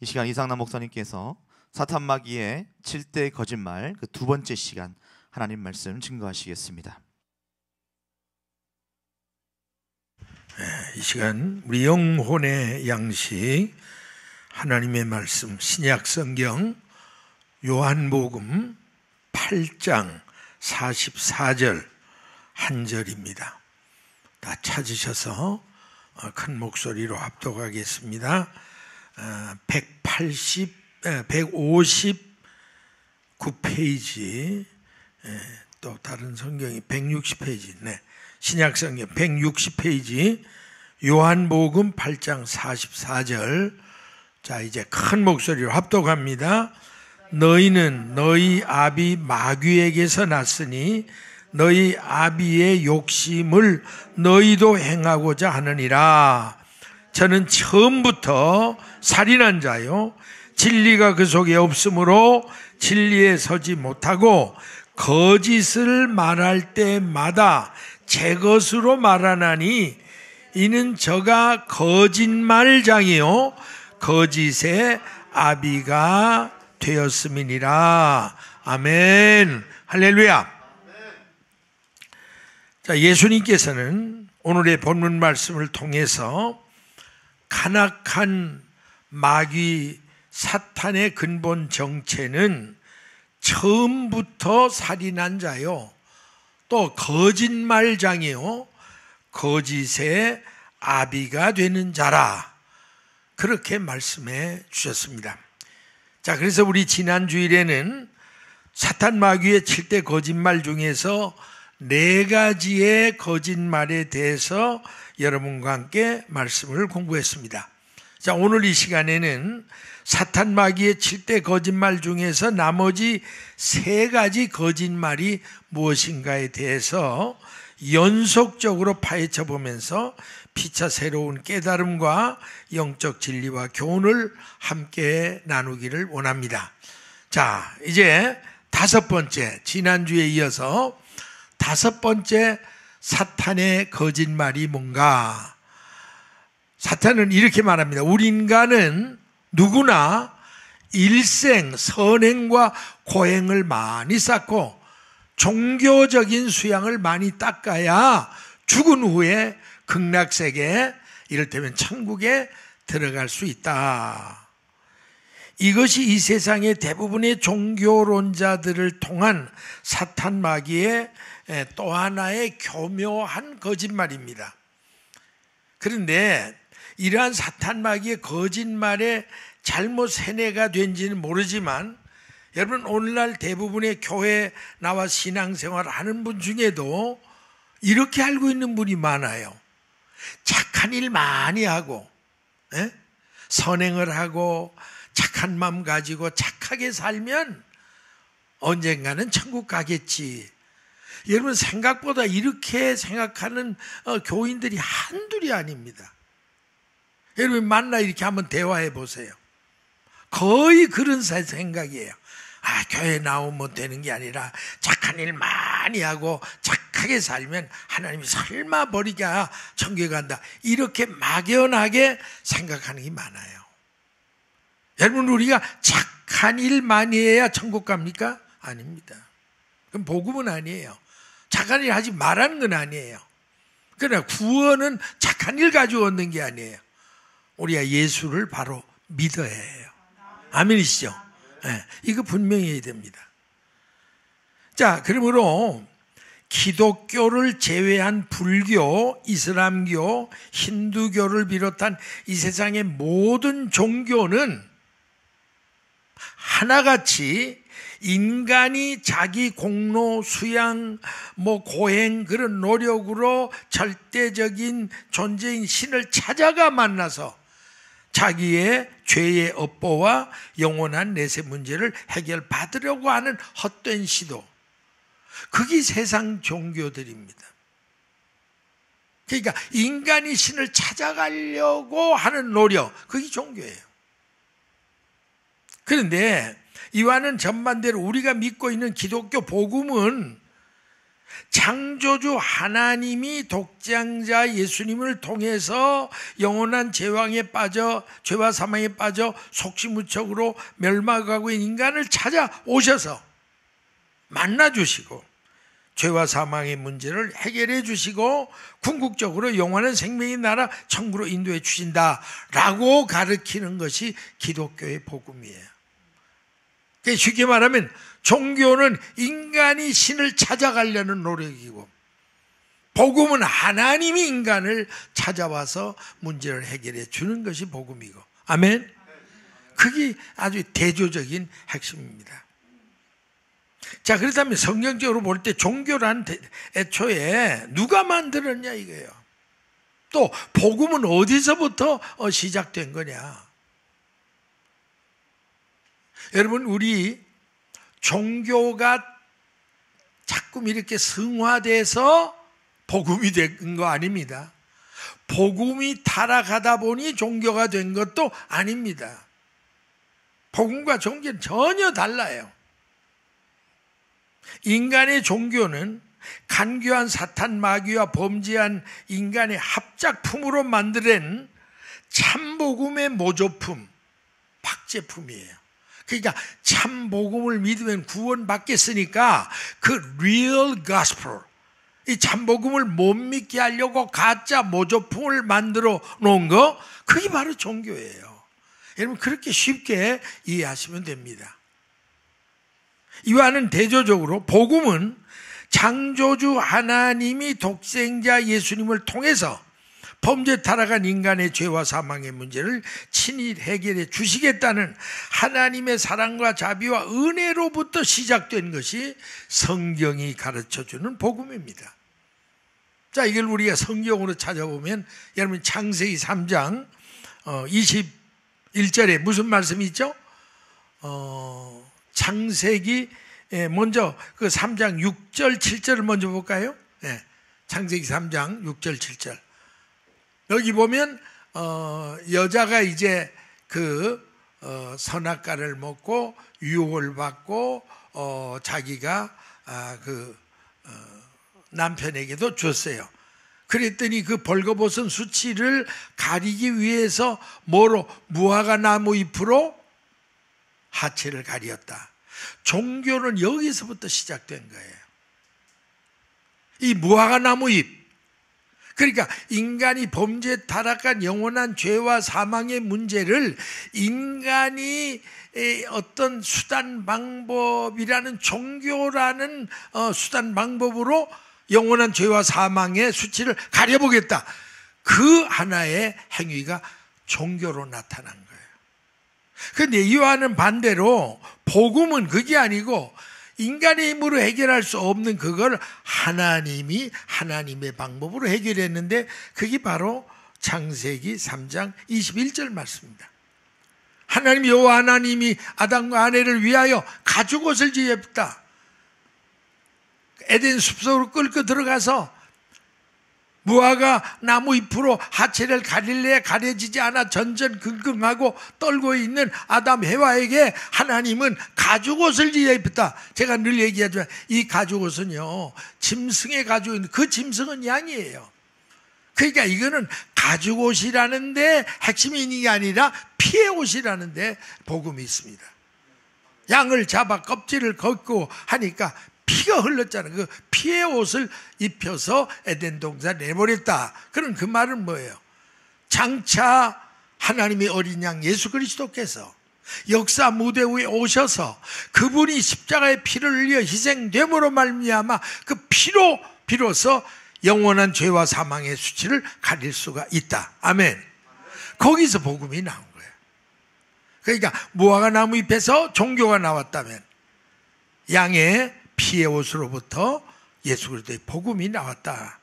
이 시간 이상남 목사님께서 사탄 마귀의 7대 거짓말 그 두 번째 시간 하나님 말씀 증거하시겠습니다. 이 시간 우리 영혼의 양식 하나님의 말씀 신약 성경 요한복음 8장 44절 한 절입니다. 다 찾으셔서 큰 목소리로 합독하겠습니다. 159페이지, 또 다른 성경이 160페이지, 신약 성경 160페이지, 요한복음 8장 44절. 자, 이제 큰 목소리로 합독합니다. 너희는 너희 아비 마귀에게서 났으니 너희 아비의 욕심을 너희도 행하고자 하느니라. 저는 처음부터 살인한 자요, 진리가 그 속에 없으므로 진리에 서지 못하고 거짓을 말할 때마다 제 것으로 말하나니 이는 저가 거짓말장이요 거짓의 아비가 되었음이니라. 아멘. 할렐루야. 자, 예수님께서는 오늘의 본문 말씀을 통해서 간악한 마귀 사탄의 근본 정체는 처음부터 살인한 자요, 또 거짓말장이요 거짓의 아비가 되는 자라, 그렇게 말씀해 주셨습니다. 자, 그래서 우리 지난 주일에는 사탄 마귀의 7대 거짓말 중에서 4가지의 거짓말에 대해서 여러분과 함께 말씀을 공부했습니다. 자, 오늘 이 시간에는 사탄 마귀의 7대 거짓말 중에서 나머지 3가지 거짓말이 무엇인가에 대해서 연속적으로 파헤쳐 보면서 피차 새로운 깨달음과 영적 진리와 교훈을 함께 나누기를 원합니다. 자, 이제 5번째, 지난주에 이어서 5번째 사탄의 거짓말이 뭔가? 사탄은 이렇게 말합니다. 우리 인간은 누구나 일생 선행과 고행을 많이 쌓고 종교적인 수양을 많이 닦아야 죽은 후에 극락세계, 이를테면 천국에 들어갈 수 있다. 이것이 이 세상의 대부분의 종교론자들을 통한 사탄 마귀의 또 하나의 교묘한 거짓말입니다. 그런데 이러한 사탄 마귀의 거짓말에 잘못 세뇌가 된지는 모르지만, 여러분 오늘날 대부분의 교회 나와 신앙생활을 하는 분 중에도 이렇게 알고 있는 분이 많아요. 착한 일 많이 하고, 선행을 하고 착한 마음 가지고 착하게 살면 언젠가는 천국 가겠지. 여러분 생각보다 이렇게 생각하는 교인들이 한둘이 아닙니다. 여러분 만나 이렇게 한번 대화해 보세요. 거의 그런 생각이에요. 아, 교회 나오면 되는 게 아니라 착한 일 많이 하고 착하게 살면 하나님이 설마 버리냐, 천국에 간다, 이렇게 막연하게 생각하는 게 많아요. 여러분 우리가 착한 일 많이 해야 천국 갑니까? 아닙니다. 그럼 복음은 아니에요. 착한 일 하지 말라는 건 아니에요. 그러나 구원은 착한 일 가지고 얻는 게 아니에요. 우리가 예수를 바로 믿어야 해요. 아멘이시죠? 네, 이거 분명히 해야 됩니다. 자, 그러므로 기독교를 제외한 불교, 이슬람교, 힌두교를 비롯한 이 세상의 모든 종교는 하나같이 인간이 자기 공로, 수양, 고행, 그런 노력으로 절대적인 존재인 신을 찾아가 만나서 자기의 죄의 업보와 영원한 내세 문제를 해결받으려고 하는 헛된 시도, 그게 세상 종교들입니다. 그러니까 인간이 신을 찾아가려고 하는 노력, 그게 종교예요. 그런데 이와는 전반대로 우리가 믿고 있는 기독교 복음은 창조주 하나님이 독생자 예수님을 통해서 영원한 죄와 사망에 빠져 속시무척으로 멸망하고 있는 인간을 찾아오셔서 만나주시고 죄와 사망의 문제를 해결해 주시고 궁극적으로 영원한 생명의 나라 천국으로 인도해 주신다라고 가르치는 것이 기독교의 복음이에요. 쉽게 말하면 종교는 인간이 신을 찾아가려는 노력이고, 복음은 하나님이 인간을 찾아와서 문제를 해결해 주는 것이 복음이고. 아멘. 그게 아주 대조적인 핵심입니다. 자, 그렇다면 성경적으로 볼 때 종교란 애초에 누가 만들었냐 이거예요. 또 복음은 어디서부터 시작된 거냐. 여러분, 우리 종교가 자꾸 이렇게 승화돼서 복음이 된 거 아닙니다. 복음이 타락하다 보니 종교가 된 것도 아닙니다. 복음과 종교는 전혀 달라요. 인간의 종교는 간교한 사탄 마귀와 범죄한 인간의 합작품으로 만들어낸 참복음의 모조품, 박제품이에요. 그러니까 참복음을 믿으면 구원받겠으니까 그 real gospel, 이 참복음을 못 믿게 하려고 가짜 모조품을 만들어 놓은 거, 그게 바로 종교예요. 여러분, 그렇게 쉽게 이해하시면 됩니다. 이와는 대조적으로 복음은 창조주 하나님이 독생자 예수님을 통해서 범죄 타락한 인간의 죄와 사망의 문제를 친히 해결해 주시겠다는 하나님의 사랑과 자비와 은혜로부터 시작된 것이 성경이 가르쳐주는 복음입니다. 자, 이걸 우리가 성경으로 찾아보면 여러분 창세기 3장 21절에 무슨 말씀이 있죠? 창세기 먼저 그 3장 6절 7절을 먼저 볼까요? 네, 창세기 3장 6절 7절. 여기 보면 여자가 이제 그 선악과를 먹고 유혹을 받고 자기가 남편에게도 줬어요. 그랬더니 그 벌거벗은 수치를 가리기 위해서 뭐로? 무화과 나무 잎으로 하체를 가리었다. 종교는 여기서부터 시작된 거예요. 이 무화과 나무 잎, 그러니까 인간이 범죄 타락한 영원한 죄와 사망의 문제를 인간이 어떤 수단 방법이라는, 종교라는 수단 방법으로 영원한 죄와 사망의 수치를 가려보겠다. 그 하나의 행위가 종교로 나타난 거예요. 그런데 이와는 반대로 복음은 그게 아니고 인간의 힘으로 해결할 수 없는 그걸 하나님이 하나님의 방법으로 해결했는데, 그게 바로 창세기 3장 21절 말씀입니다. 하나님 여호와 하나님이 아담과 아내를 위하여 가죽옷을 지었다. 에덴 숲속으로 끌고 들어가서 무화과 나무 잎으로 하체를 가릴래 가려지지 않아 전전긍긍하고 떨고 있는 아담 해와에게 하나님은 가죽옷을 지어 입혔다. 제가 늘 얘기하지만 이 가죽옷은요, 짐승의 가죽인데 그 짐승은 양이에요. 그러니까 이거는 가죽옷이라는데 핵심이 있는 게 아니라 피의 옷이라는데 복음이 있습니다. 양을 잡아 껍질을 걷고 하니까 피가 흘렀잖아요. 그 피의 옷을 입혀서 에덴 동산을 내버렸다. 그럼 그 말은 뭐예요? 장차 하나님의 어린 양 예수 그리스도께서 역사 무대 위에 오셔서 그분이 십자가의 피를 흘려 희생됨으로 말미암아 그 피로 비로소 영원한 죄와 사망의 수치를 가릴 수가 있다. 아멘. 거기서 복음이 나온 거예요. 그러니까 무화과 나무 잎에서 종교가 나왔다면 양의 피의 옷으로부터 예수 그리스도의 복음이 나왔다.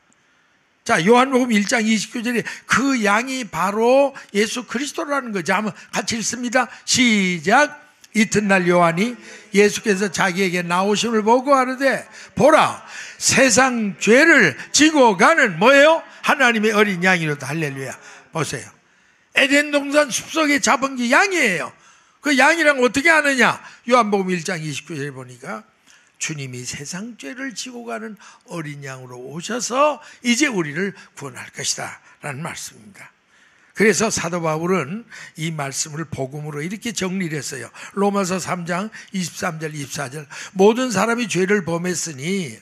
자, 요한복음 1장 29절에 그 양이 바로 예수 그리스도라는 거죠. 한번 같이 읽습니다. 시작. 이튿날 요한이 예수께서 자기에게 나오심을 보고 하르되 보라, 세상 죄를 지고 가는 뭐예요? 하나님의 어린 양이로다. 할렐루야. 보세요. 에덴 동산 숲속에 잡은 게 양이에요. 그 양이랑 어떻게 아느냐? 요한복음 1장 29절에 보니까 주님이 세상 죄를 지고 가는 어린 양으로 오셔서 이제 우리를 구원할 것이다 라는 말씀입니다. 그래서 사도 바울은 이 말씀을 복음으로 이렇게 정리를 했어요. 로마서 3장 23절 24절 모든 사람이 죄를 범했으니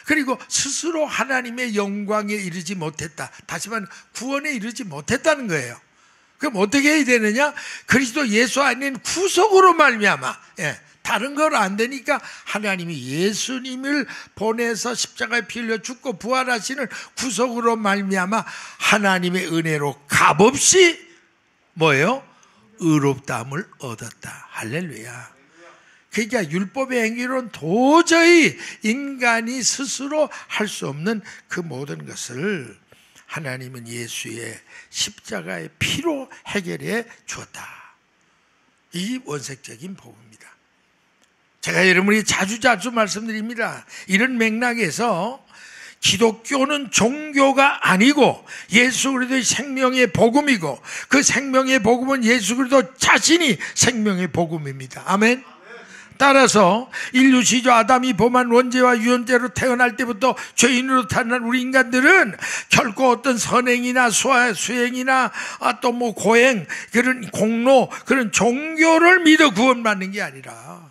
그리고 스스로 하나님의 영광에 이르지 못했다. 다시 말하면 구원에 이르지 못했다는 거예요. 그럼 어떻게 해야 되느냐? 그리스도 예수 아닌 구속으로 말미암아, 다른 걸 안 되니까 하나님이 예수님을 보내서 십자가에 피 흘려 죽고 부활하시는 구속으로 말미암아 하나님의 은혜로 값없이 뭐예요? 의롭다함을 얻었다. 할렐루야. 그러니까 율법의 행위로는 도저히 인간이 스스로 할 수 없는 그 모든 것을 하나님은 예수의 십자가의 피로 해결해 주었다. 이 원색적인 복음입니다. 제가 여러분이 자주 말씀드립니다. 이런 맥락에서 기독교는 종교가 아니고 예수 그리스도의 생명의 복음이고 그 생명의 복음은 예수 그리스도 자신이 생명의 복음입니다. 아멘. 따라서 인류 시조 아담이 범한 원죄와 유언죄로 태어날 때부터 죄인으로 태어난 우리 인간들은 결코 어떤 선행이나 수행이나 또 뭐 고행 그런 공로 그런 종교를 믿어 구원받는 게 아니라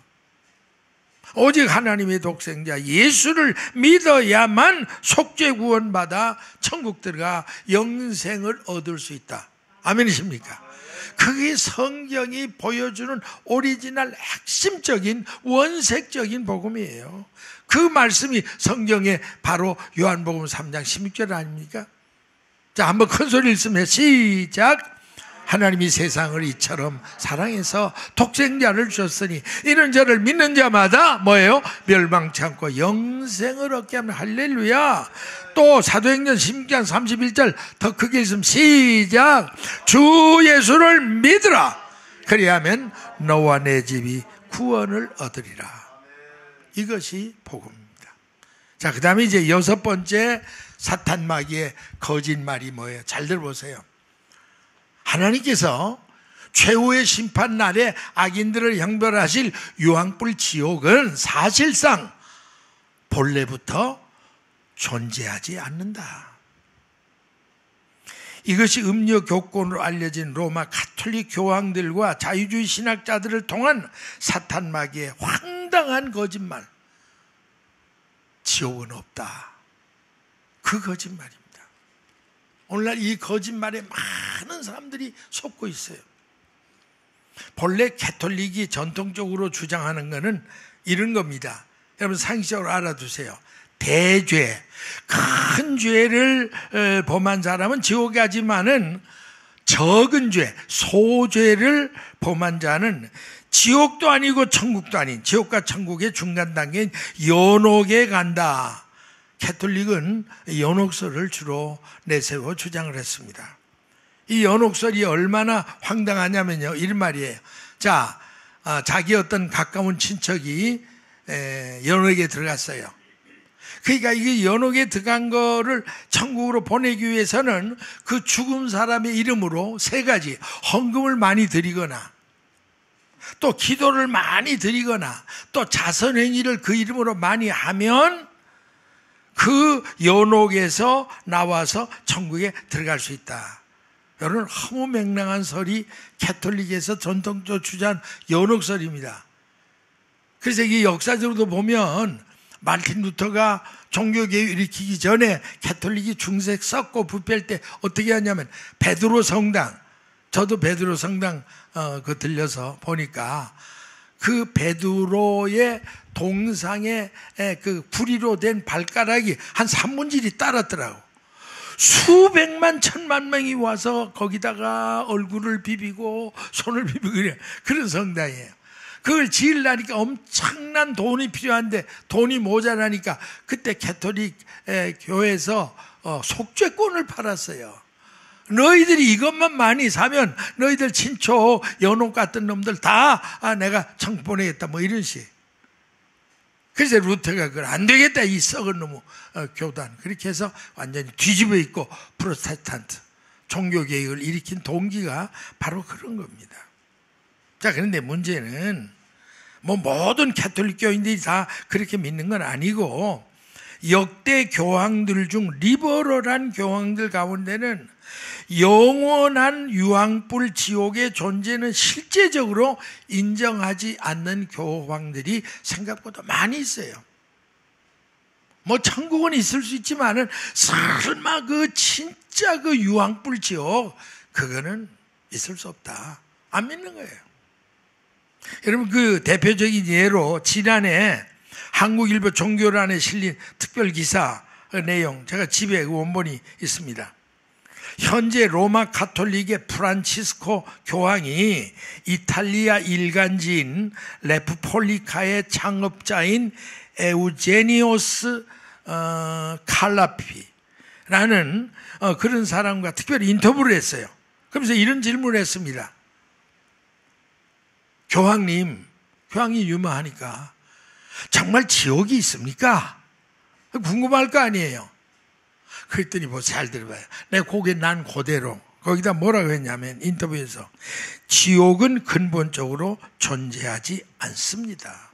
오직 하나님의 독생자 예수를 믿어야만 속죄 구원받아 천국 들어가 영생을 얻을 수 있다. 아멘이십니까? 그게 성경이 보여주는 오리지널 핵심적인 원색적인 복음이에요. 그 말씀이 성경에 바로 요한복음 3장 16절 아닙니까? 자, 한번 큰 소리 읽으면 시작. 하나님이 세상을 이처럼 사랑해서 독생자를 주셨으니 이는 저를 믿는 자마다 뭐예요? 멸망치 않고 영생을 얻게 하면 할렐루야. 또 사도행전 16장 31절 더 크게 읽으면 시작. 주 예수를 믿으라. 그리하면 너와 내 집이 구원을 얻으리라. 이것이 복음입니다. 자, 그 다음에 이제 여섯 번째 사탄 마귀의 거짓말이 뭐예요? 잘 들어보세요. 하나님께서 최후의 심판 날에 악인들을 형벌하실 유황불 지옥은 사실상 본래부터 존재하지 않는다. 이것이 음료 교권으로 알려진 로마 가톨릭 교황들과 자유주의 신학자들을 통한 사탄 마귀의 황당한 거짓말. 지옥은 없다. 그 거짓말입니다. 오늘날 이 거짓말에 많은 사람들이 속고 있어요. 본래 가톨릭이 전통적으로 주장하는 것은 이런 겁니다. 여러분 상식적으로 알아두세요. 대죄, 큰 죄를 범한 사람은 지옥에 가지만은 적은 죄, 소죄를 범한 자는 지옥도 아니고 천국도 아닌 지옥과 천국의 중간 단계인 연옥에 간다. 가톨릭은 연옥설을 주로 내세워 주장을 했습니다. 이 연옥설이 얼마나 황당하냐면요, 이런 말이에요. 자, 자기 어떤 가까운 친척이 연옥에 들어갔어요. 그러니까 이게 연옥에 들어간 거를 천국으로 보내기 위해서는 그 죽은 사람의 이름으로 세 가지 헌금을 많이 드리거나 또 기도를 많이 드리거나 또 자선행위를 그 이름으로 많이 하면 그 연옥에서 나와서 천국에 들어갈 수 있다. 여러분, 허무맹랑한 설이 가톨릭에서 전통적으로 주장한 연옥설입니다. 그래서 이게 역사적으로도 보면 마르틴 루터가 종교개혁 일으키기 전에 가톨릭이 중세 썩고 부패할 때 어떻게 하냐면 베드로 성당, 저도 베드로 성당 그 들려서 보니까 그 베드로의 동상에 그 구리로 된 발가락이 한 3분질이 따랐더라고. 수백만 천만 명이 와서 거기다가 얼굴을 비비고 손을 비비고 그런 성당이에요. 그걸 지으려니까 엄청난 돈이 필요한데 돈이 모자라니까 그때 가톨릭 교회에서 속죄권을 팔았어요. 너희들이 이것만 많이 사면 너희들 친초 연옥 같은 놈들 다 내가 천국 보내겠다 뭐 이런 식. 그래서 루터가 그걸 안 되겠다 이 썩은 놈의 교단 그렇게 해서 완전히 뒤집어 있고 프로테스탄트 종교개혁을 일으킨 동기가 바로 그런 겁니다. 자, 그런데 문제는 뭐 모든 캐톨릭 교인들이 다 그렇게 믿는 건 아니고 역대 교황들 중 리버럴한 교황들 가운데는 영원한 유황불 지옥의 존재는 실제적으로 인정하지 않는 교황들이 생각보다 많이 있어요. 뭐 천국은 있을 수 있지만은 설마 진짜 유황불 지옥 그거는 있을 수 없다. 안 믿는 거예요. 여러분 대표적인 예로 지난해 한국일보 종교란에 실린 특별 기사 내용 제가 집에 원본이 있습니다. 현재 로마 가톨릭의 프란치스코 교황이 이탈리아 일간지인 레프폴리카의 창업자인 에우제니오스 칼라피라는 그런 사람과 특별히 인터뷰를 했어요. 그러면서 이런 질문을 했습니다. 교황님, 교황이 유명하니까 정말 지옥이 있습니까? 궁금할 거 아니에요. 그랬더니 뭐 잘 들어봐요. 내 고개 난 그대로 거기다 뭐라고 했냐면 인터뷰에서 지옥은 근본적으로 존재하지 않습니다.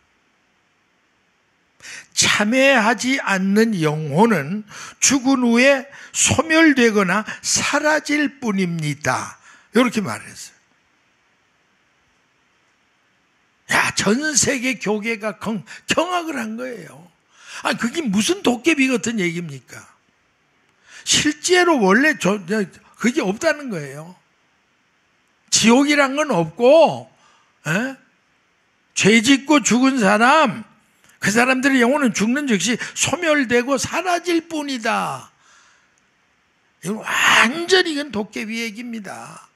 참회하지 않는 영혼은 죽은 후에 소멸되거나 사라질 뿐입니다. 이렇게 말했어요. 야, 전 세계 교계가 경악을 한 거예요. 아니, 그게 무슨 도깨비 같은 얘기입니까? 실제로 원래 그게 없다는 거예요. 지옥이란 건 없고, 죄 짓고 죽은 사람, 그 사람들의 영혼은 죽는 즉시 소멸되고 사라질 뿐이다. 이건 완전히 이건 도깨비 얘기입니다.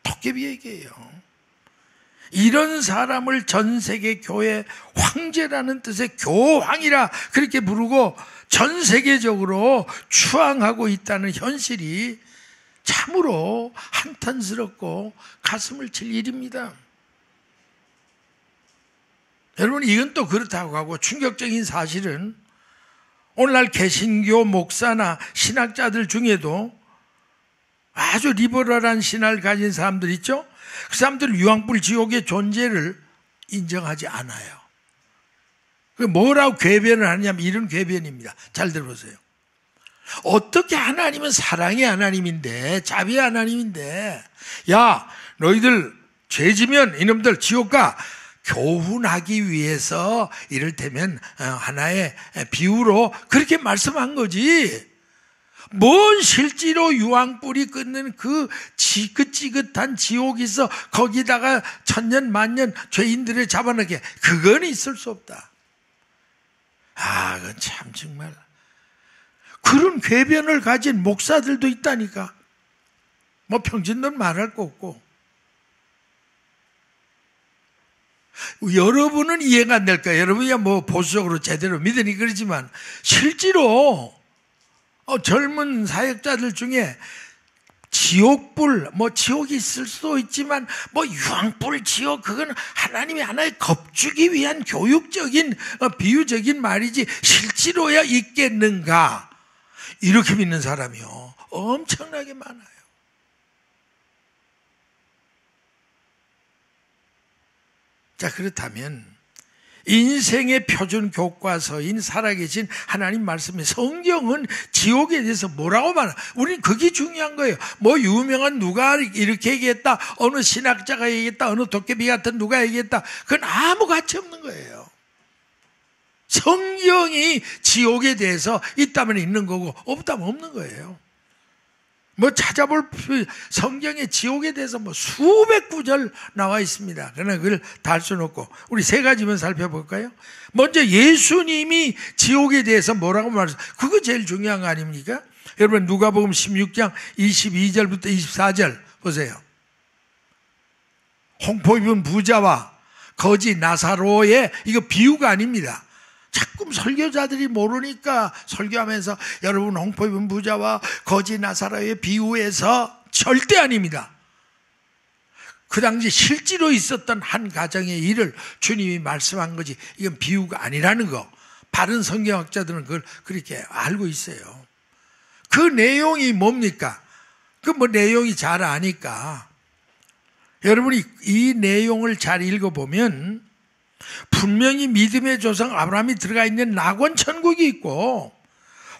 도깨비 얘기예요. 이런 사람을 전 세계 교회 황제라는 뜻의 교황이라 그렇게 부르고 전 세계적으로 추앙하고 있다는 현실이 참으로 한탄스럽고 가슴을 칠 일입니다. 여러분, 이건 또 그렇다고 하고 충격적인 사실은 오늘날 개신교 목사나 신학자들 중에도 아주 리버럴한 신화를 가진 사람들 있죠? 그 사람들은 유황불 지옥의 존재를 인정하지 않아요. 뭐라고 궤변을 하냐면 이런 궤변입니다. 잘 들어보세요. 어떻게 하나님은 사랑의 하나님인데, 자비의 하나님인데, 야, 너희들 죄 지면 이놈들 지옥 가. 교훈하기 위해서 이를테면 하나의 비유로 그렇게 말씀한 거지. 뭔 실제로 유황불이 끓는 그 지긋지긋한 지옥이 있어 거기다가 천년 만년 죄인들을 잡아넣게, 그건 있을 수 없다. 아, 그건 참 정말 그런 궤변을 가진 목사들도 있다니까. 뭐 평진들 말할 거 없고. 여러분은 이해가 안 될 거예요. 여러분이야 뭐 보수적으로 제대로 믿으니 그러지만 실제로 젊은 사역자들 중에 지옥불, 뭐 지옥이 있을 수도 있지만 뭐 유황불 지옥, 그건 하나님이 하나의 겁주기 위한 교육적인 비유적인 말이지 실제로야 있겠는가, 이렇게 믿는 사람이요 엄청나게 많아요. 자, 그렇다면 인생의 표준 교과서인 살아계신 하나님 말씀의 성경은 지옥에 대해서 뭐라고 말하나? 우리는 그게 중요한 거예요. 뭐 유명한 누가 이렇게 얘기했다, 어느 신학자가 얘기했다, 어느 도깨비 같은 누가 얘기했다, 그건 아무 가치 없는 거예요. 성경이 지옥에 대해서 있다면 있는 거고 없다면 없는 거예요. 뭐 찾아볼 성경에 지옥에 대해서 뭐 수백 구절 나와 있습니다. 그러나 그걸 다 할 수는 없고 우리 세 가지만 살펴볼까요? 먼저 예수님이 지옥에 대해서 뭐라고 말했어요? 그거 제일 중요한 거 아닙니까? 여러분 누가복음 16장 22절부터 24절 보세요. 홍포 입은 부자와 거지 나사로의, 이거 비유가 아닙니다. 자꾸 설교자들이 모르니까 설교하면서 여러분 홍포 입은 부자와 거지 나사로의 비유에서 절대 아닙니다. 그 당시 실제로 있었던 한 가정의 일을 주님이 말씀한 거지, 이건 비유가 아니라는 거 바른 성경학자들은 그걸 그렇게 알고 있어요. 그 내용이 뭡니까? 그 뭐 내용이 잘 아니까 여러분이 이 내용을 잘 읽어보면 분명히 믿음의 조상 아브라함이 들어가 있는 낙원 천국이 있고,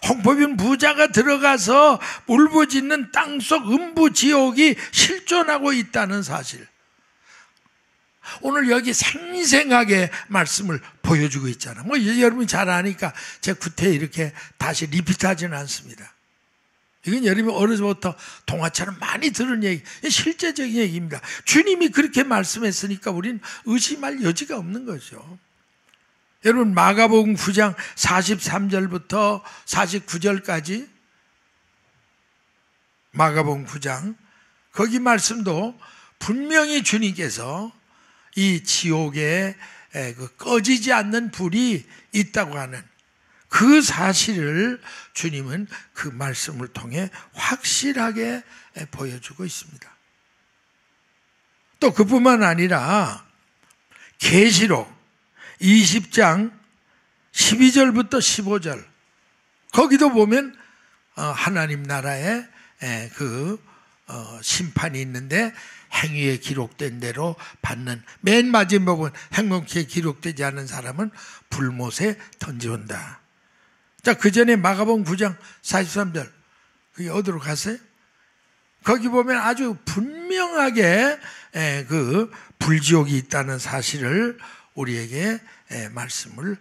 홍포빈 부자가 들어가서 울부짖는 땅속 음부 지옥이 실존하고 있다는 사실, 오늘 여기 생생하게 말씀을 보여주고 있잖아. 뭐 여러분이 잘 아니까 제 구태 이렇게 다시 리피트하지는 않습니다. 이건 여러분이 어려서부터 동화처럼 많이 들은 얘기, 실제적인 얘기입니다. 주님이 그렇게 말씀했으니까 우리는 의심할 여지가 없는 거죠. 여러분, 마가복음 9장 43절부터 49절까지, 마가복음 9장, 거기 말씀도 분명히 주님께서 이 지옥에 꺼지지 않는 불이 있다고 하는 그 사실을 주님은 그 말씀을 통해 확실하게 보여주고 있습니다. 또 그뿐만 아니라 계시록 20장 12절부터 15절, 거기도 보면 하나님 나라의 심판이 있는데, 행위에 기록된 대로 받는, 맨 마지막 부분, 행복에 기록되지 않은 사람은 불못에 던져온다. 자, 그 전에 마가복음 9장 43절, 그게 어디로 갔어요? 거기 보면 아주 분명하게 그 불지옥이 있다는 사실을 우리에게 말씀을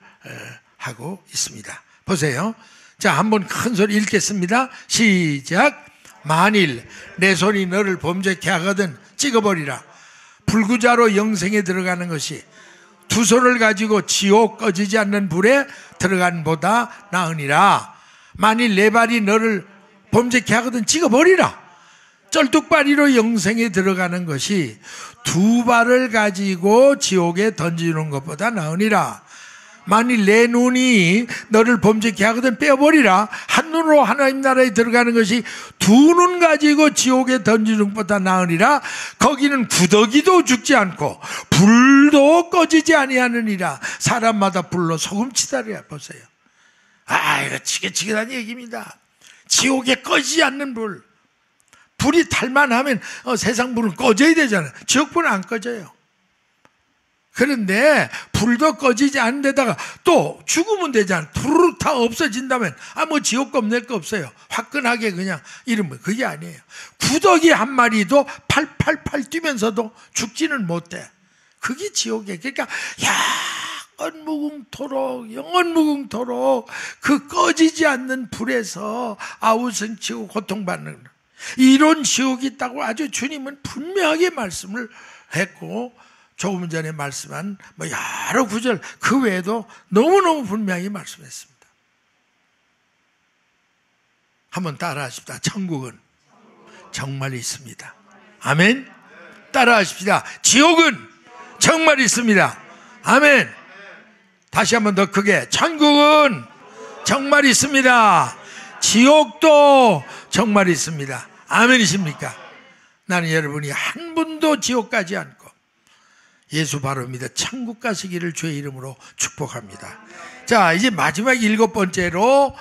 하고 있습니다. 보세요. 자, 한번 큰 소리 읽겠습니다. 시작. 만일 내 손이 너를 범죄케 하거든 찍어버리라. 불구자로 영생에 들어가는 것이 두 손을 가지고 지옥 꺼지지 않는 불에 들어간 보다 나으니라. 만일 내 발이 너를 범죄케 하거든 찍어버리라. 쩔뚝발이로 영생에 들어가는 것이 두 발을 가지고 지옥에 던지는 것보다 나으니라. 만일 내 눈이 너를 범죄케 하거든 빼어버리라. 한 눈으로 하나님 나라에 들어가는 것이 두 눈 가지고 지옥에 던지는 것보다 나으니라. 거기는 구더기도 죽지 않고 불도 꺼지지 아니하느니라. 사람마다 불로 소금치다리야. 보세요. 이거 지긋지긋한 얘기입니다. 지옥에 꺼지지 않는 불. 불이 탈만하면 세상 불은 꺼져야 되잖아요. 지옥 불은 안 꺼져요. 그런데 불도 꺼지지 않은 데다가 또 죽으면 되잖아요. 푸르륵 다 없어진다면 뭐 지옥 겁낼 거 없어요. 화끈하게 그냥 이러면, 그게 아니에요. 구더기 한 마리도 팔팔팔 뛰면서도 죽지는 못해. 그게 지옥이에요. 그러니까 영원 무궁토록 그 꺼지지 않는 불에서 아우성치고 고통받는 이런 지옥이 있다고 아주 주님은 분명하게 말씀을 했고, 조금 전에 말씀한 여러 구절 그 외에도 너무너무 분명히 말씀했습니다. 한번 따라하십시다. 천국은 정말 있습니다. 아멘. 따라하십시다. 지옥은 정말 있습니다. 아멘. 다시 한번 더 크게. 천국은 정말 있습니다. 지옥도 정말 있습니다. 아멘이십니까? 나는 여러분이 한 분도 지옥 가지 않고 예수 바로 믿어 천국 가시기를 주의 이름으로 축복합니다. 자, 이제 마지막 7번째로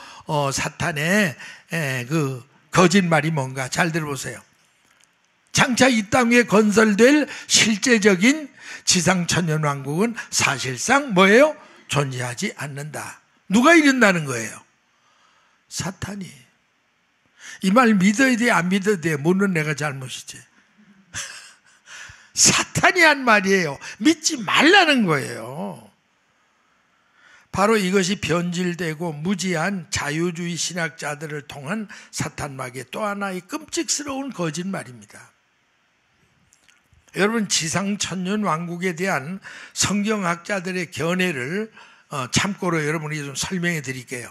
사탄의 그 거짓말이 뭔가 잘 들어보세요. 장차 이 땅 위에 건설될 실제적인 지상천년왕국은 사실상 뭐예요? 존재하지 않는다. 누가 이른다는 거예요? 사탄이. 이 말 믿어야 돼, 안 믿어야 돼? 묻는 내가 잘못이지. 사탄이 한 말이에요. 믿지 말라는 거예요. 바로 이것이 변질되고 무지한 자유주의 신학자들을 통한 사탄막의 또 하나의 끔찍스러운 거짓말입니다. 여러분, 지상천년왕국에 대한 성경학자들의 견해를 참고로 여러분이 좀 설명해 드릴게요.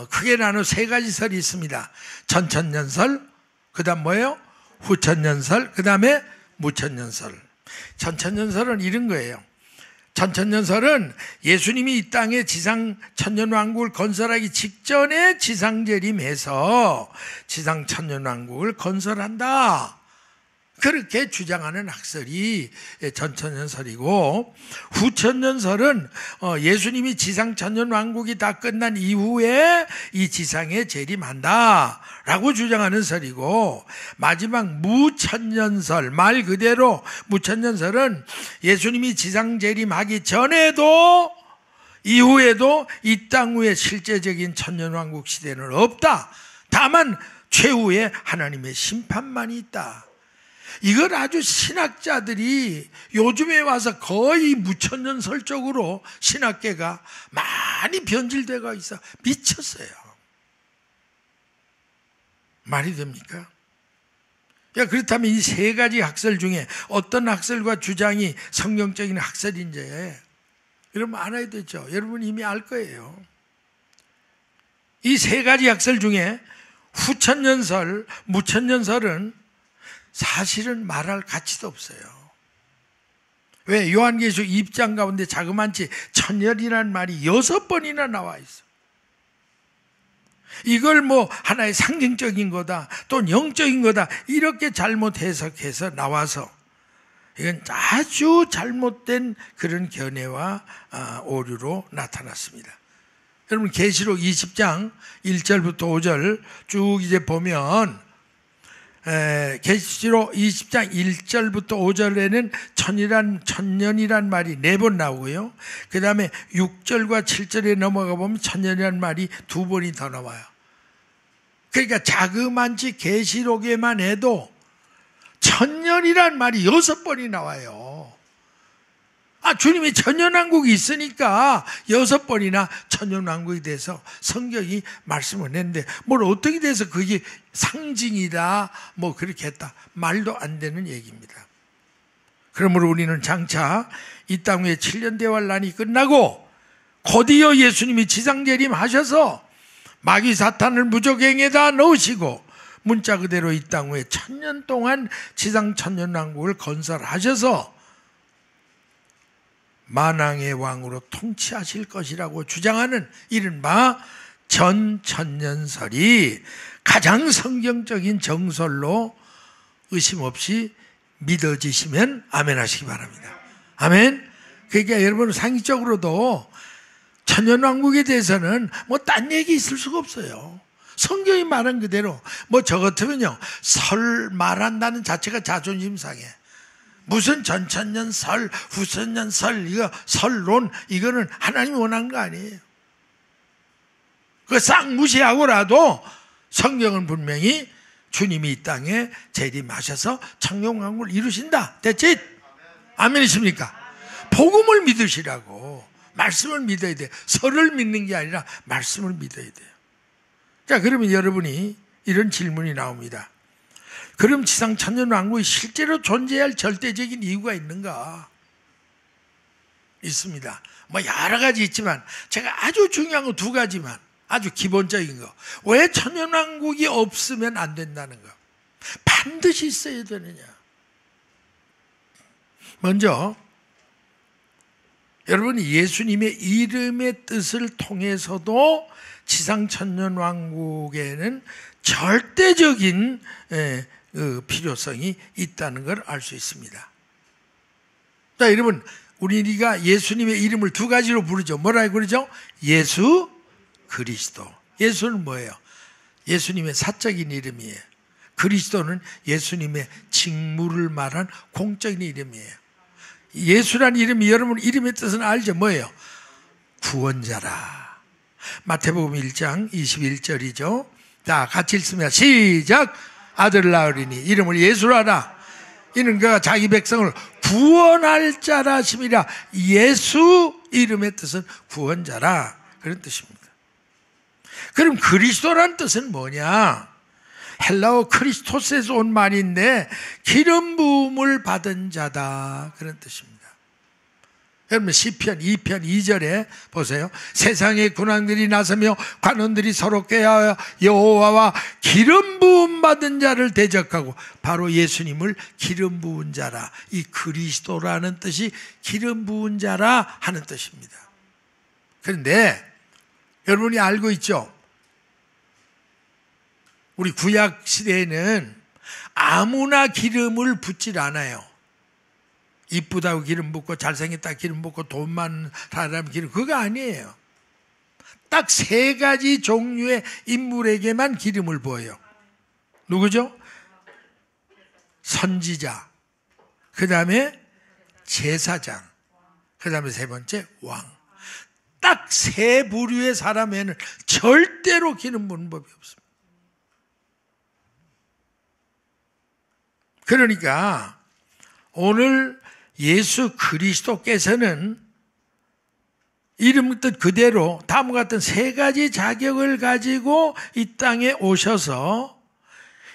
크게 나눠 세 가지 설이 있습니다. 전천년설, 그 다음 뭐예요? 후천년설, 그 다음에 무천년설. 전천년설은 이런 거예요. 전천년설은 예수님이 이 땅에 지상천년왕국을 건설하기 직전에 지상재림해서 지상천년왕국을 건설한다. 그렇게 주장하는 학설이 전천년설이고, 후천년설은 예수님이 지상 천년왕국이 다 끝난 이후에 이 지상에 재림한다라고 주장하는 설이고, 마지막 무천년설, 말 그대로 무천년설은 예수님이 지상 재림하기 전에도 이후에도 이 땅 위에 실제적인 천년왕국 시대는 없다. 다만 최후에 하나님의 심판만이 있다. 이걸 아주 신학자들이 요즘에 와서 거의 무천년설적으로 신학계가 많이 변질되고 있어 미쳤어요. 말이 됩니까? 그렇다면 이 세 가지 학설 중에 어떤 학설과 주장이 성경적인 학설인지 여러분 알아야 되죠. 여러분 이미 알 거예요. 이 세 가지 학설 중에 후천년설, 무천년설은 사실은 말할 가치도 없어요. 왜? 요한계시록 2장 가운데 자그만치 천년이라는 말이 6번이나 나와 있어. 이걸 뭐 하나의 상징적인 거다, 또는 영적인 거다, 이렇게 잘못 해석해서 나와서 이건 아주 잘못된 그런 견해와 오류로 나타났습니다. 여러분 계시록 20장 1절부터 5절 쭉 이제 보면 계시록 20장 1절부터 5절에는 천년이란 말이 4번 나오고요. 그 다음에 6절과 7절에 넘어가 보면 천년이란 말이 2번이 더 나와요. 그러니까 자그만치 계시록에만 해도 천년이란 말이 6번이 나와요. 주님이 천년왕국이 있으니까 6번이나 천년왕국에 대해서 성경이 말씀을 했는데 뭘 어떻게 돼서 그게 상징이다 뭐 그렇게 했다 말도 안 되는 얘기입니다. 그러므로 우리는 장차 이 땅 위에 7년 대환란이 끝나고 곧이어 예수님이 지상재림하셔서 마귀 사탄을 무적행에다 넣으시고 문자 그대로 이 땅 위에 1000년 동안 지상 천년왕국을 건설하셔서 만왕의 왕으로 통치하실 것이라고 주장하는 이른바 전천년설이 가장 성경적인 정설로 의심 없이 믿어지시면 아멘 하시기 바랍니다. 아멘. 그러니까 여러분 상식적으로도 천년왕국에 대해서는 뭐 딴 얘기 있을 수가 없어요. 성경이 말한 그대로 뭐 저 같으면요 설 말한다는 자체가 자존심 상해. 무슨 전천년 설, 후천년 설, 이거 설론, 이거는 하나님이 원한 거 아니에요. 그거 싹 무시하고라도 성경은 분명히 주님이 이 땅에 재림하셔서 천년왕국을 이루신다. 됐지? 아멘이십니까? 복음을 믿으시라고. 말씀을 믿어야 돼요. 설을 믿는 게 아니라 말씀을 믿어야 돼요. 자, 그러면 여러분이 이런 질문이 나옵니다. 그럼 지상 천년왕국이 실제로 존재할 절대적인 이유가 있는가? 있습니다. 뭐 여러 가지 있지만 제가 아주 중요한 거 2가지만, 아주 기본적인 거. 왜 천년왕국이 없으면 안 된다는 거. 반드시 있어야 되느냐. 먼저 여러분이 예수님의 이름의 뜻을 통해서도 지상 천년왕국에는 절대적인 필요성이 있다는 걸 알 수 있습니다. 자, 여러분, 우리가 예수님의 이름을 2가지로 부르죠. 뭐라고 그러죠? 예수 그리스도. 예수는 뭐예요? 예수님의 사적인 이름이에요. 그리스도는 예수님의 직무를 말한 공적인 이름이에요. 예수라는 이름이 여러분 이름의 뜻은 알죠? 뭐예요? 구원자라. 마태복음 1장 21절이죠. 자, 같이 읽습니다. 시작. 아들을 낳으리니 이름을 예수로 하라. 이는 그가 자기 백성을 구원할 자라 하심이라. 예수 이름의 뜻은 구원자라. 그런 뜻입니다. 그럼 그리스도란 뜻은 뭐냐? 헬라어 크리스토스에서 온 말인데 기름 부음을 받은 자다. 그런 뜻입니다. 여러분 시편 2편 2절에 보세요. 세상의 군왕들이 나서며 관원들이 서로 꾀하여 여호와와 기름 부음 받은 자를 대적하고, 바로 예수님을 기름 부은 자라, 이 그리스도라는 뜻이 기름 부은 자라 하는 뜻입니다. 그런데 여러분이 알고 있죠? 우리 구약 시대에는 아무나 기름을 붓질 않아요. 이쁘다고 기름 붓고 잘생겼다 기름 붓고 돈 많은 사람 기름, 그거 아니에요. 딱 3가지 종류의 인물에게만 기름을 부어요. 누구죠? 선지자, 그 다음에 제사장, 그 다음에 3번째 왕. 딱 3부류의 사람에는 절대로 기름 부는 법이 없습니다. 그러니까 오늘 예수 그리스도께서는 이름 뜻 그대로 다음과 같은 3가지 자격을 가지고 이 땅에 오셔서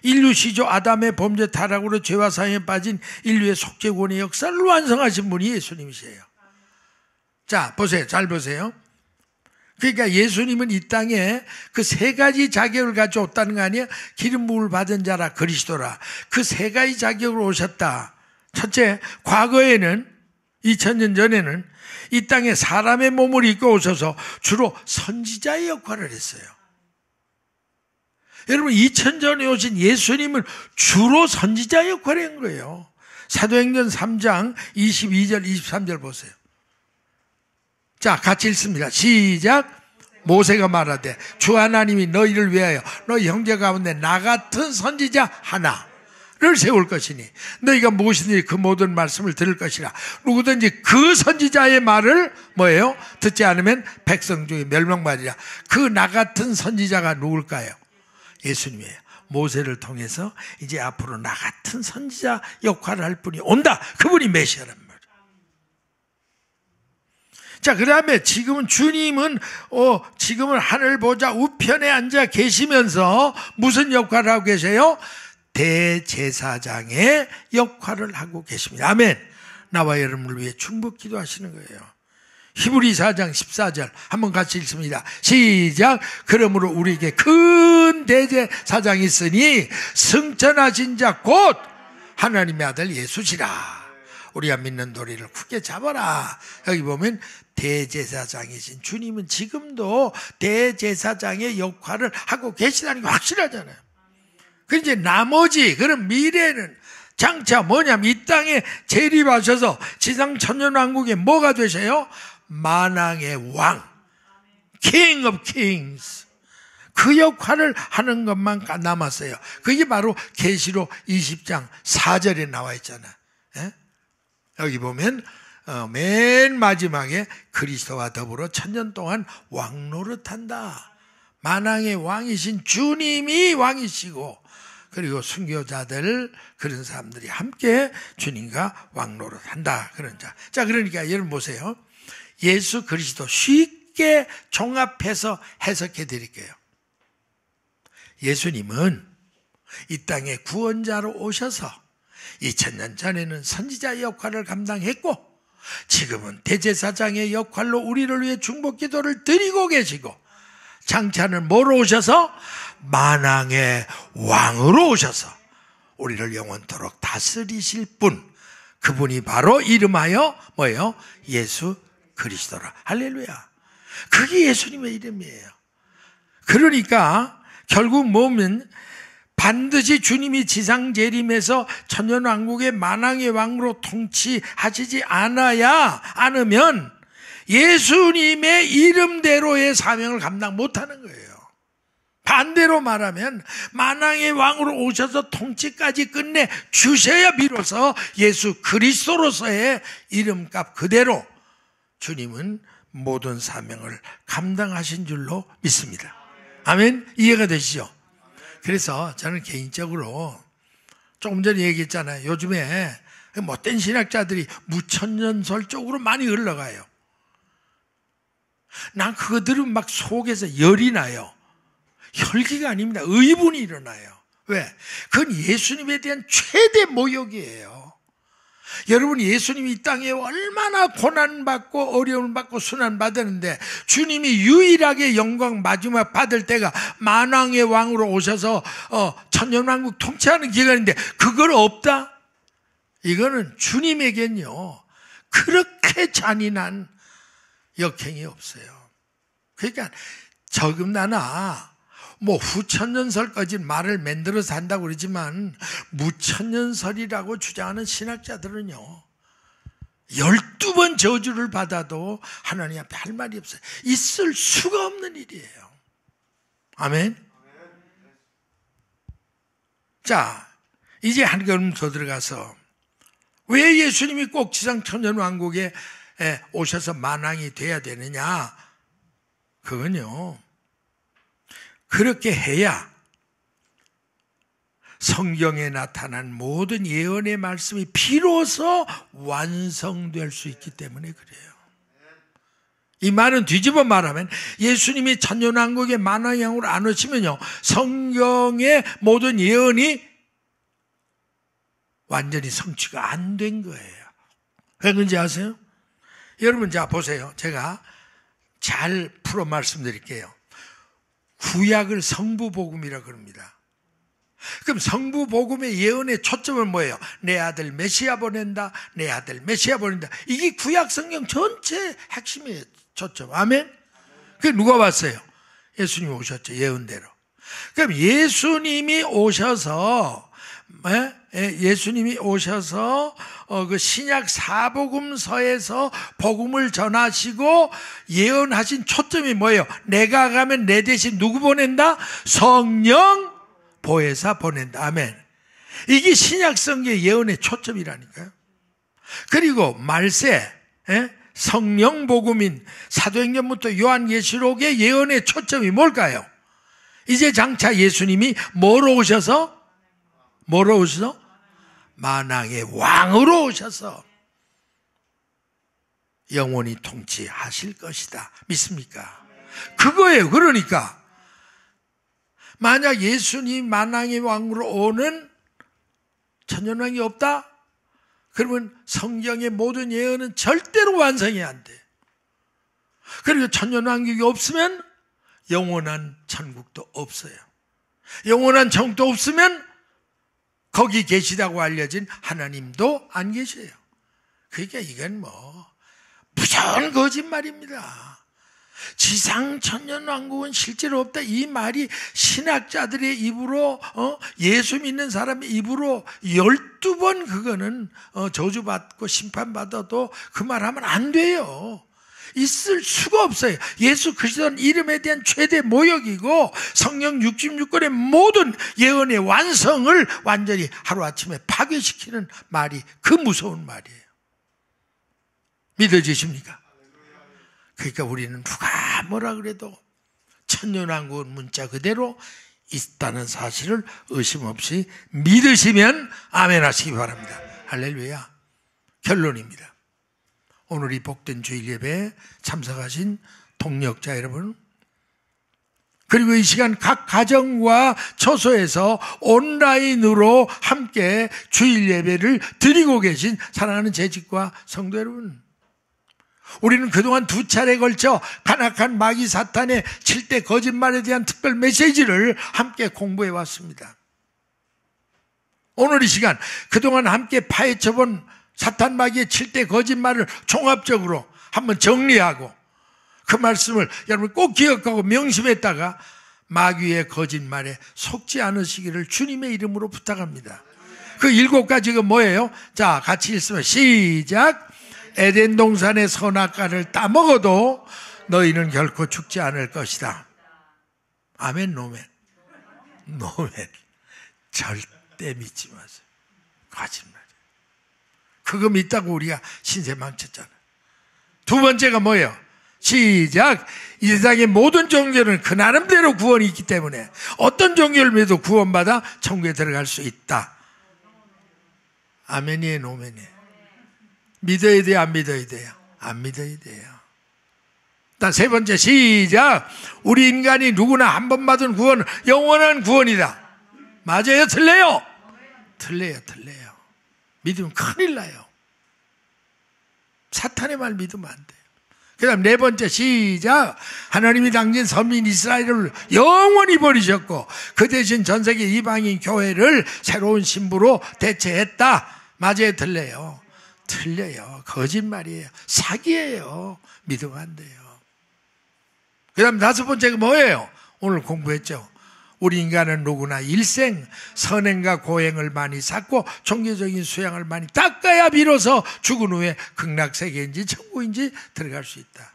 인류 시조 아담의 범죄 타락으로 죄와 사형에 빠진 인류의 속죄권의 역사를 완성하신 분이 예수님이세요. 자, 보세요. 잘 보세요. 그러니까 예수님은 이 땅에 그 3가지 자격을 가져왔다는 거 아니에요? 기름 부음을 받은 자라 그리스도라. 그 3가지 자격으로 오셨다. 첫째, 과거에는 2000년 전에는 이 땅에 사람의 몸을 입고 오셔서 주로 선지자의 역할을 했어요. 여러분 2000년 전에 오신 예수님은 주로 선지자 역할을 한 거예요. 사도행전 3장 22절 23절 보세요. 자, 같이 읽습니다. 시작. 모세가 말하되 주 하나님이 너희를 위하여 너희 형제 가운데 나 같은 선지자 하나를 세울 것이니 너희가 무엇이든지 그 모든 말씀을 들을 것이라. 누구든지 그 선지자의 말을 뭐예요? 듣지 않으면 백성 중에 멸망받으리라. 그 나 같은 선지자가 누굴까요? 예수님이에요. 모세를 통해서 이제 앞으로 나 같은 선지자 역할을 할 분이 온다. 그분이 메시아란 말이에요. 자, 그 다음에 지금은 주님은 지금은 하늘 보좌 우편에 앉아 계시면서 무슨 역할을 하고 계세요? 대제사장의 역할을 하고 계십니다. 아멘. 나와 여러분을 위해 충복 기도하시는 거예요. 히브리 4장 14절 한번 같이 읽습니다. 시작. 그러므로 우리에게 큰 대제사장이 있으니 승천하신 자 곧 하나님의 아들 예수시라. 우리가 믿는 도리를 굳게 잡아라. 여기 보면 대제사장이신 주님은 지금도 대제사장의 역할을 하고 계시다는 게 확실하잖아요. 그 이제 나머지 그런 미래는 장차 뭐냐면 이 땅에 재림하셔서 지상 천년왕국에 뭐가 되세요? 만왕의 왕, King of Kings. 그 역할을 하는 것만 남았어요. 그게 바로 계시록 20장 4절에 나와 있잖아요. 예? 여기 보면 맨 마지막에 그리스도와 더불어 1000년 동안 왕노릇한다. 만왕의 왕이신 주님이 왕이시고 그리고 순교자들 그런 사람들이 함께 주님과 왕노릇한다. 그런 자. 자, 그러니까 여러분 보세요. 예수 그리스도 쉽게 종합해서 해석해 드릴게요. 예수님은 이 땅에 구원자로 오셔서 2000년 전에는 선지자 역할을 감당했고 지금은 대제사장의 역할로 우리를 위해 중보 기도를 드리고 계시고 장차는 뭐로 오셔서 만왕의 왕으로 오셔서 우리를 영원토록 다스리실 분, 그분이 바로 이름하여 뭐예요? 예수 그리스도라. 할렐루야. 그게 예수님의 이름이에요. 그러니까 결국 뭐면 반드시 주님이 지상 재림에서 천년왕국의 만왕의 왕으로 통치하시지 않으면 예수님의 이름대로의 사명을 감당 못하는 거예요. 반대로 말하면 만왕의 왕으로 오셔서 통치까지 끝내 주셔야 비로소 예수 그리스도로서의 이름값 그대로 주님은 모든 사명을 감당하신 줄로 믿습니다. 아멘. 이해가 되시죠? 그래서 저는 개인적으로 조금 전에 얘기했잖아요. 요즘에 못된 신학자들이 무천년설 쪽으로 많이 흘러가요. 난 그거 들으면 막 속에서 열이 나요. 혈기가 아닙니다. 의분이 일어나요. 왜? 그건 예수님에 대한 최대 모욕이에요. 여러분, 예수님이 이 땅에 얼마나 고난받고 어려움을 받고 순환받았는데 주님이 유일하게 영광 마지막 받을 때가 만왕의 왕으로 오셔서 천년왕국 통치하는 기간인데 그걸 없다? 이거는 주님에겐요 그렇게 잔인한 역행이 없어요. 그러니까 적음나나 뭐 후천년설까지 말을 만들어서 한다고 그러지만 무천년설이라고 주장하는 신학자들은요, 12번 저주를 받아도 하나님 앞에 할 말이 없어요. 있을 수가 없는 일이에요. 아멘. 자, 이제 한 걸음 더 들어가서 왜 예수님이 꼭 지상천년왕국에 오셔서 만왕이 돼야 되느냐? 그건요, 그렇게 해야 성경에 나타난 모든 예언의 말씀이 비로소 완성될 수 있기 때문에 그래요. 이 말은 뒤집어 말하면 예수님이 천년왕국의 만왕왕으로 안 오시면요, 성경의 모든 예언이 완전히 성취가 안 된 거예요. 왜 그런지 아세요? 여러분, 자 보세요. 제가 잘 풀어 말씀드릴게요. 구약을 성부복음이라고 그럽니다. 그럼 성부복음의 예언의 초점은 뭐예요? 내 아들 메시아 보낸다, 내 아들 메시아 보낸다. 이게 구약 성경 전체 핵심이에요. 초점. 아멘? 그게 누가 봤어요? 예수님이 오셨죠, 예언대로. 그럼 예수님이 오셔서 그 신약 사복음서에서 복음을 전하시고 예언하신 초점이 뭐예요? 내가 가면 내 대신 누구 보낸다? 성령 보혜사 보낸다. 아멘. 이게 신약 성경의 예언의 초점이라니까요. 그리고 말세, 성령 복음인 사도행전부터 요한계시록의 예언의 초점이 뭘까요? 이제 장차 예수님이 뭐로 오셔서? 만왕의 왕으로 오셔서 영원히 통치하실 것이다. 믿습니까? 그거예요. 그러니까 만약 예수님 만왕의 왕으로 오는 천년왕이 없다? 그러면 성경의 모든 예언은 절대로 완성이 안 돼. 그리고 천년왕국이 없으면 영원한 천국도 없어요. 영원한 천국도 없으면 거기 계시다고 알려진 하나님도 안 계셔요. 그러니까 이건 무서운 거짓말입니다. 지상천년왕국은 실제로 없다, 이 말이 신학자들의 입으로, 예수 믿는 사람의 입으로 12번 그거는 저주받고 심판받아도 그 말하면 안 돼요. 있을 수가 없어요. 예수 그리스도는 이름에 대한 최대 모욕이고 성령 66권의 모든 예언의 완성을 완전히 하루아침에 파괴시키는 말이 그 무서운 말이에요. 믿어지십니까? 그러니까 우리는 누가 뭐라 그래도 천년왕국은 문자 그대로 있다는 사실을 의심 없이 믿으시면 아멘 하시기 바랍니다. 할렐루야. 결론입니다. 오늘 이 복된 주일 예배에 참석하신 동역자 여러분, 그리고 이 시간 각 가정과 처소에서 온라인으로 함께 주일 예배를 드리고 계신 사랑하는 재직과 성도 여러분, 우리는 그동안 2차례에 걸쳐 간악한 마귀 사탄의 7대 거짓말에 대한 특별 메시지를 함께 공부해 왔습니다. 오늘 이 시간 그동안 함께 파헤쳐본 사탄 마귀의 7대 거짓말을 종합적으로 한번 정리하고 그 말씀을 여러분 꼭 기억하고 명심했다가 마귀의 거짓말에 속지 않으시기를 주님의 이름으로 부탁합니다. 그 7가지가 뭐예요? 자, 같이 읽으면 시작. 에덴 동산의 선악과를 따먹어도 너희는 결코 죽지 않을 것이다. 아멘. 노멘. 절대 믿지 마세요. 거짓말. 그거 믿다고 우리가 신세 망쳤잖아. 2번째가 뭐예요? 시작. 이 세상의 모든 종교는 그 나름대로 구원이 있기 때문에 어떤 종교를 믿어도 구원받아 천국에 들어갈 수 있다. 아멘이에요, 노멘이에요? 믿어야 돼요, 안 믿어야 돼요? 안 믿어야 돼요. 일단 3번째 시작. 우리 인간이 누구나 한 번 받은 구원은 영원한 구원이다. 맞아요, 틀려요? 틀려요. 믿으면 큰일 나요. 사탄의 말 믿으면 안 돼요. 그 다음 4번째 시작. 하나님이 당신 선민 이스라엘을 영원히 버리셨고 그 대신 전 세계 이방인 교회를 새로운 신부로 대체했다. 맞아요, 틀려요? 틀려요. 거짓말이에요. 사기예요. 믿으면 안 돼요. 그 다음 5번째가 뭐예요? 오늘 공부했죠. 우리 인간은 누구나 일생 선행과 고행을 많이 쌓고 종교적인 수양을 많이 닦아야 비로소 죽은 후에 극락세계인지 천국인지 들어갈 수 있다.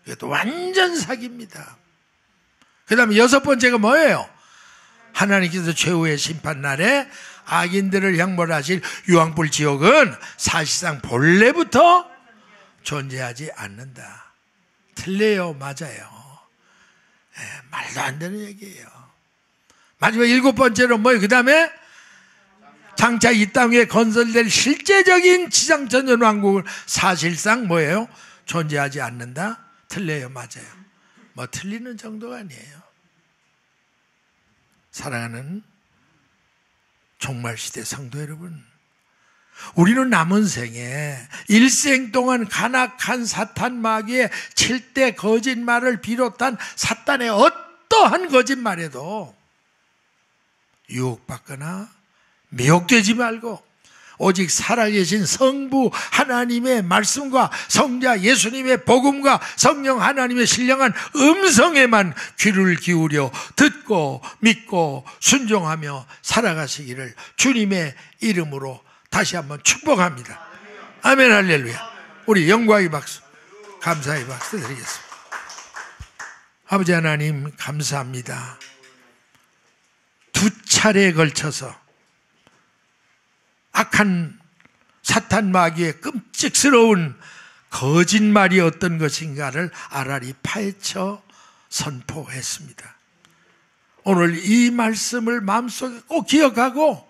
이것도 완전 사기입니다. 그 다음에 6번째가 뭐예요? 하나님께서 최후의 심판날에 악인들을 형벌하실 유황불 지옥은 사실상 본래부터 존재하지 않는다. 틀려요. 맞아요. 말도 안 되는 얘기예요. 마지막 7번째로 뭐예요? 그 다음에 장차 이 땅 위에 건설될 실제적인 지상천년왕국은 사실상 뭐예요? 존재하지 않는다. 틀려요. 맞아요. 뭐 틀리는 정도가 아니에요. 사랑하는 종말시대 성도 여러분, 우리는 남은 생에 일생 동안 간악한 사탄 마귀의 7대 거짓말을 비롯한 사탄의 어떠한 거짓말에도 유혹받거나 미혹되지 말고 오직 살아계신 성부 하나님의 말씀과 성자 예수님의 복음과 성령 하나님의 신령한 음성에만 귀를 기울여 듣고 믿고 순종하며 살아가시기를 주님의 이름으로 다시 한번 축복합니다. 아멘 할렐루야. 우리 영광의 박수, 감사의 박수 드리겠습니다. 아버지 하나님 감사합니다. 2차례에 걸쳐서 악한 사탄 마귀의 끔찍스러운 거짓말이 어떤 것인가를 알아리 파헤쳐 선포했습니다. 오늘 이 말씀을 마음속에 꼭 기억하고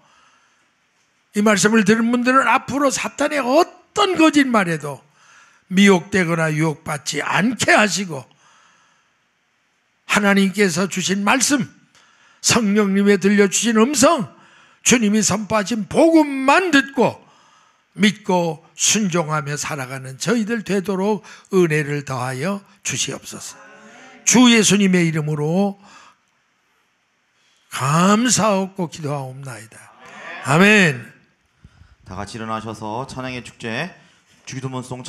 이 말씀을 들은 분들은 앞으로 사탄의 어떤 거짓말에도 미혹되거나 유혹받지 않게 하시고 하나님께서 주신 말씀, 성령님의 들려주신 음성, 주님이 선포하신 복음만 듣고 믿고 순종하며 살아가는 저희들 되도록 은혜를 더하여 주시옵소서. 주 예수님의 이름으로 감사하고 기도하옵나이다. 아멘. 다 같이 일어나셔서 찬양의 축제 주기도문송